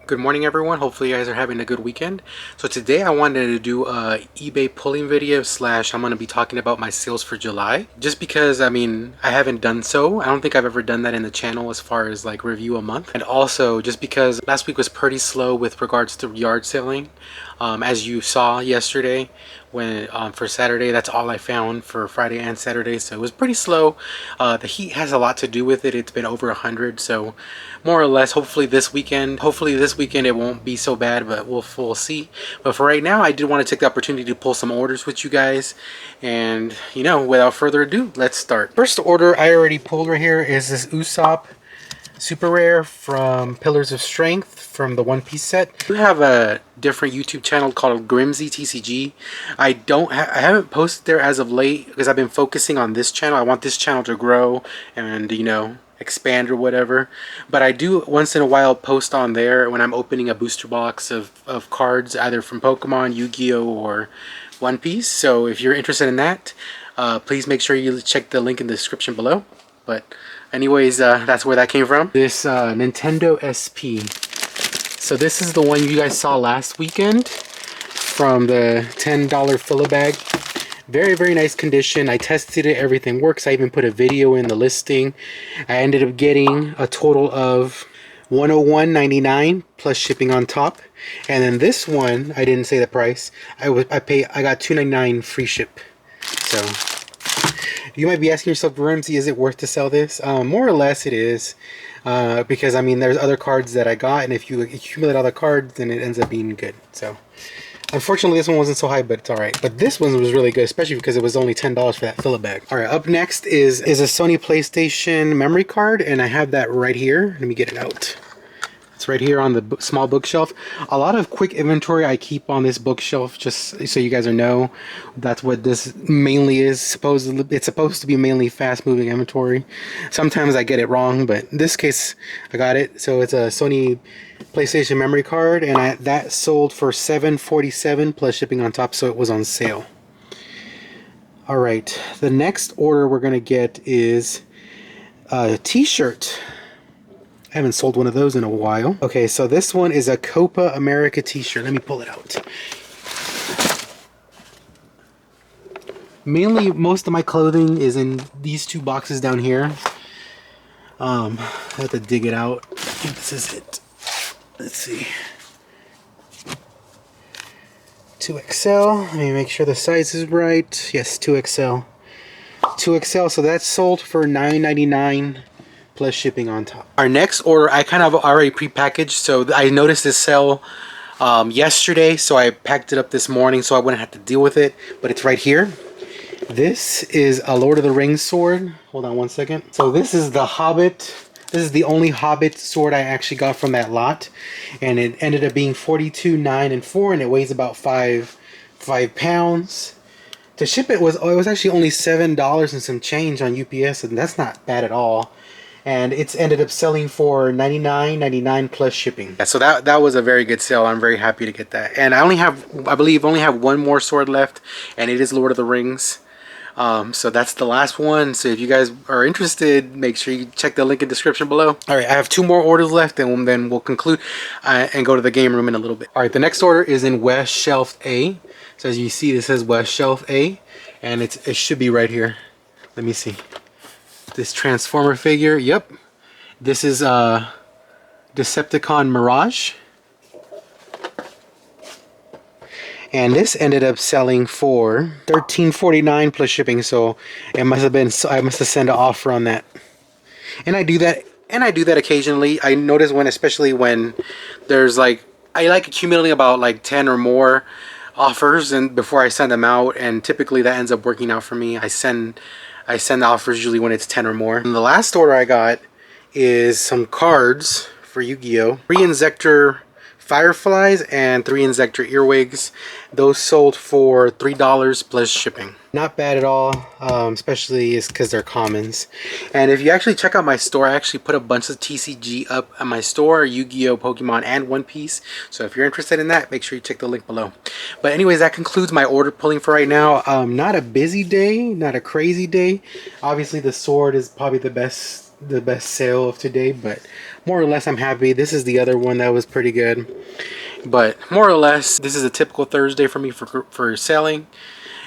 Good morning, everyone. Hopefully you guys are having a good weekend. So today I wanted to do a eBay pulling video slash I'm going to be talking about my sales for July. Just because, I haven't done so. I don't think I've ever done that in the channel as far as like review a month. And also just because last week was pretty slow with regards to yard selling. As you saw yesterday, when for Saturday, that's all I found for Friday and Saturday, so it was pretty slow. The heat has a lot to do with it. It's been over 100, so more or less, hopefully this weekend it won't be so bad, but we'll see. But for right now, I did want to take the opportunity to pull some orders with you guys, and without further ado, let's start. First order I already pulled right here is this Usopp Super Rare from Pillars of Strength from the One Piece set. We have a different YouTube channel called Grimsy TCG. I haven't posted there as of late because I've been focusing on this channel. I want this channel to grow and expand or whatever. But I do once in a while post on there when I'm opening a booster box of cards either from Pokemon, Yu-Gi-Oh, or One Piece. So if you're interested in that, please make sure you check the link in the description below. But anyways, that's where that came from. This Nintendo SP. So this is the one you guys saw last weekend from the $10 filler bag. Very, very nice condition. I tested it. Everything works. I even put a video in the listing. I ended up getting a total of $101.99 plus shipping on top. And then this one, I didn't say the price. I got $2.99 free ship. So you might be asking yourself, Ramsey, is it worth to sell this? More or less it is. Because there's other cards that I got, and if you accumulate all the cards, then it ends up being good. So unfortunately this one wasn't so high, but it's alright. But this one was really good, especially because it was only $10 for that filler bag. Alright, up next is a Sony PlayStation memory card, and I have that right here. Let me get it out. It's right here on the small bookshelf. A lot of quick inventory I keep on this bookshelf, just so you guys know. That's what this mainly is. Supposedly, it's supposed to be mainly fast-moving inventory. Sometimes I get it wrong, but in this case, I got it. So it's a Sony PlayStation memory card, and that sold for $7.47 plus shipping on top, so it was on sale. All right, the next order we're gonna get is a T-shirt. I haven't sold one of those in a while. Okay, so this one is a Copa America t-shirt. Let me pull it out. Mainly, most of my clothing is in these two boxes down here. I have to dig it out. I think this is it. Let's see. 2XL. Let me make sure the size is right. Yes, 2XL. 2XL, so that's sold for $9.99. plus shipping on top. Our next order I kind of already pre-packaged, so I noticed this sale yesterday, so I packed it up this morning so I wouldn't have to deal with it, but it's right here. This is a Lord of the Rings sword. Hold on one second. So this is the Hobbit. This is the only Hobbit sword I actually got from that lot, and it ended up being 42, 9, and 4, and it weighs about 5 pounds. To ship it was actually only $7 and some change on UPS, and that's not bad at all. And it's ended up selling for $99.99 plus shipping. Yeah, so that was a very good sale. I'm very happy to get that. And I believe only have one more sword left, and it is Lord of the Rings. So that's the last one. So if you guys are interested, make sure you check the link in the description below. All right, I have 2 more orders left, and then we'll conclude and go to the game room in a little bit. All right, the next order is in West Shelf A. So as you see, this says West Shelf A, and it should be right here. Let me see. This Transformer figure, yep. This is Decepticon Mirage. And this ended up selling for $13.49 plus shipping, so it must have been, I must have sent an offer on that. And I do that occasionally. I notice especially when there's I like accumulating about 10 or more offers and before I send them out, and typically that ends up working out for me. I send offers usually when it's 10 or more. And the last order I got is some cards for Yu-Gi-Oh! 3 Inzektor Fireflies and 3 Inzektor Earwigs. Those sold for $3 plus shipping. Not bad at all, especially because they're commons. And if you actually check out my store, I actually put a bunch of TCG up at my store, Yu-Gi-Oh, Pokemon, and One Piece. So if you're interested in that, make sure you check the link below. But anyways, that concludes my order pulling for right now. Not a busy day, not a crazy day. Obviously the sword is probably the best best sale of today, but more or less I'm happy. This is the other one that was pretty good. But more or less, this is a typical Thursday for me for selling,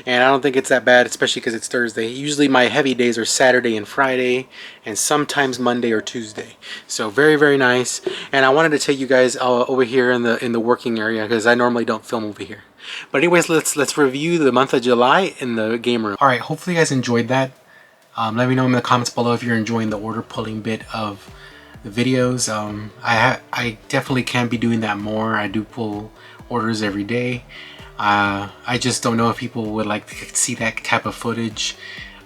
and I don't think it's that bad, especially because it's Thursday. Usually my heavy days are Saturday and Friday, and sometimes Monday or Tuesday. So very, very nice. And I wanted to take you guys over here in the working area because I normally don't film over here. But anyways, let's review the month of July in the game room. All right, hopefully you guys enjoyed that. Let me know in the comments below if you're enjoying the order pulling bit of the videos. I definitely can be doing that more. I do pull orders every day. I just don't know if people would like to see that type of footage,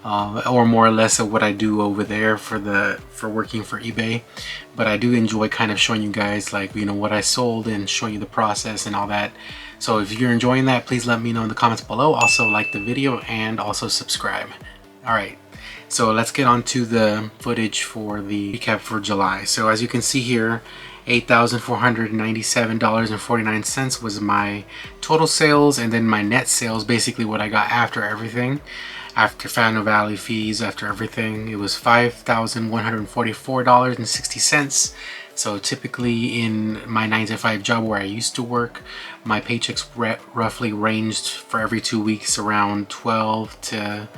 or more or less of what I do over there for working for eBay. But I do enjoy kind of showing you guys, like, you know, what I sold and showing you the process and all that. So if you're enjoying that, please let me know in the comments below. Also like the video and also subscribe. All right. So let's get on to the footage for the recap for July. So as you can see here, $8,497.49 was my total sales, and then my net sales, basically what I got after everything, after Fountain Valley fees, after everything, it was $5,144.60. So typically in my 9-to-5 job where I used to work, my paychecks roughly ranged for every 2 weeks around 12 to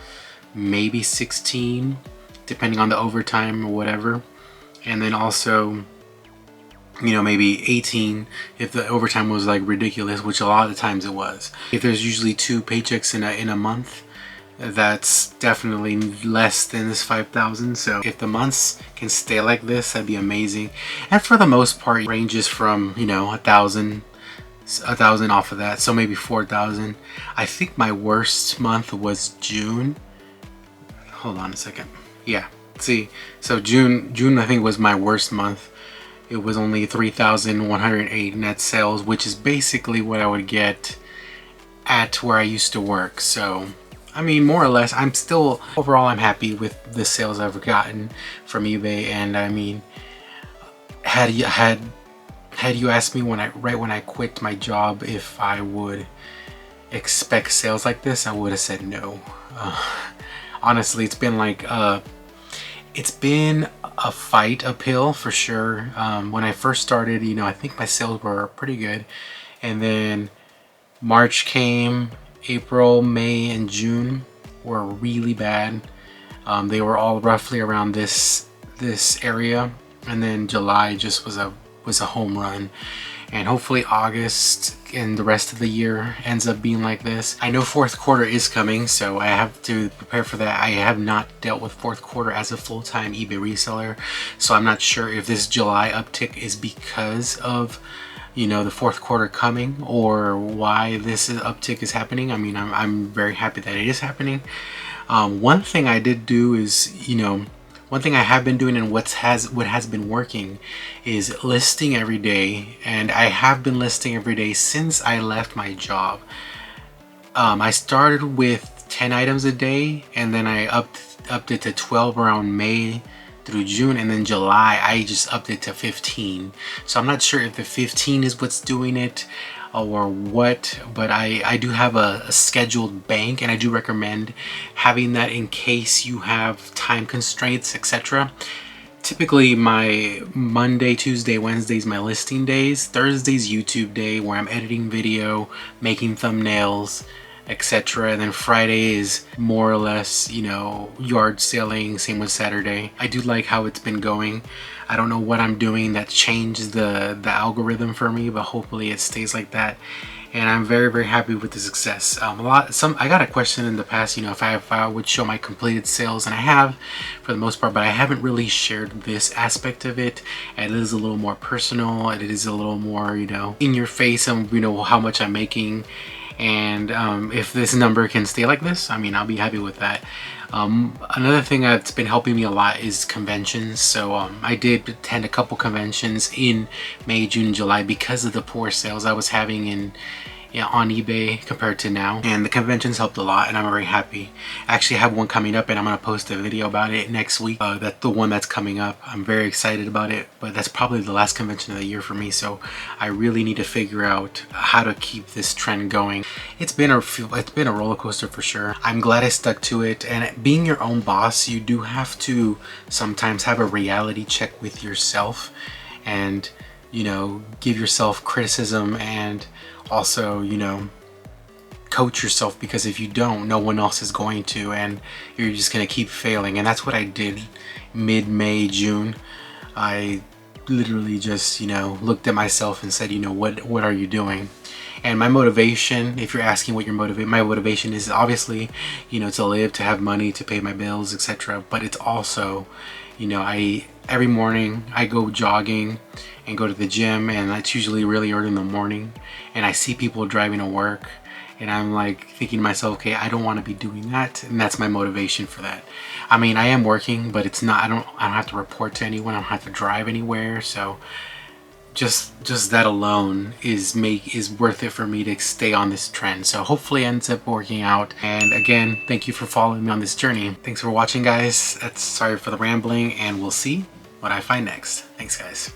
maybe 16, depending on the overtime or whatever. And then also, you know, maybe 18 if the overtime was like ridiculous, which a lot of the times it was. If there's usually 2 paychecks in a month, that's definitely less than this 5,000. So if the months can stay like this, that'd be amazing. And for the most part, it ranges from, you know, 1,000 off of that, so maybe 4,000. I think my worst month was June. Hold on a second. Yeah, see, so June I think was my worst month. It was only 3,108 net sales, which is basically what I would get at where I used to work. So I mean, more or less, I'm still, overall I'm happy with the sales I've gotten from eBay. And I mean, had you asked me right when I quit my job if I would expect sales like this, I would have said no. Honestly, it's been like it's been a fight uphill for sure. When I first started, you know, I think my sales were pretty good, and then March came, April, May, and June were really bad. They were all roughly around this area, and then July just was a home run. And hopefully August and the rest of the year ends up being like this. I know fourth quarter is coming, so I have to prepare for that. I have not dealt with fourth quarter as a full-time eBay reseller, so I'm not sure if this July uptick is because of, you know, the fourth quarter coming, or why this uptick is happening. I mean, I'm very happy that it is happening. One thing I did do is, you know, one thing I have been doing and what has been working is listing every day, and I have been listing every day since I left my job. I started with 10 items a day, and then I upped it to 12 around May through June, and then July I just upped it to 15. So I'm not sure if the 15 is what's doing it or what, but I do have a scheduled bank, and I do recommend having that in case you have time constraints, etc. Typically my Monday, Tuesday, Wednesdays my listing days, Thursday's YouTube day where I'm editing video, making thumbnails, etc. And then Friday is more or less, you know, yard selling. Same with Saturday. I do like how it's been going. I don't know what I'm doing that changed the algorithm for me, but hopefully it stays like that. And I'm very, very happy with the success. I got a question in the past, you know, if I would show my completed sales, and I have for the most part, but I haven't really shared this aspect of it. And it is a little more personal, and it is a little more, you know, in your face, and you know how much I'm making. And if this number can stay like this, I mean, I'll be happy with that. Another thing that's been helping me a lot is conventions. So I did attend a couple conventions in May, June, and July because of the poor sales I was having in yeah, on eBay compared to now, and the conventions helped a lot, and I'm very happy. I actually have one coming up, and I'm gonna post a video about it next week. That's the one that's coming up. I'm very excited about it, but that's probably the last convention of the year for me, so I really need to figure out how to keep this trend going. It's been a roller coaster for sure. I'm glad I stuck to it, and being your own boss, you do have to sometimes have a reality check with yourself, and you know, give yourself criticism, and also, you know, coach yourself, because if you don't, no one else is going to, and you're just gonna keep failing. And that's what I did mid-May, June. I literally just, you know, looked at myself and said, you know, what are you doing? And my motivation, if you're asking what your my motivation is, obviously, you know, to live, to have money, to pay my bills, etc. But it's also, you know, every morning I go jogging and go to the gym, and that's usually really early in the morning, and I see people driving to work, and I'm like thinking to myself, okay, I don't want to be doing that, and that's my motivation for that. I mean, I am working, but it's not, I don't have to report to anyone, I don't have to drive anywhere, so just that alone is worth it for me to stay on this trend. So hopefully it ends up working out. And again, thank you for following me on this journey. Thanks for watching, guys. Sorry for the rambling, and we'll see what I find next. Thanks, guys.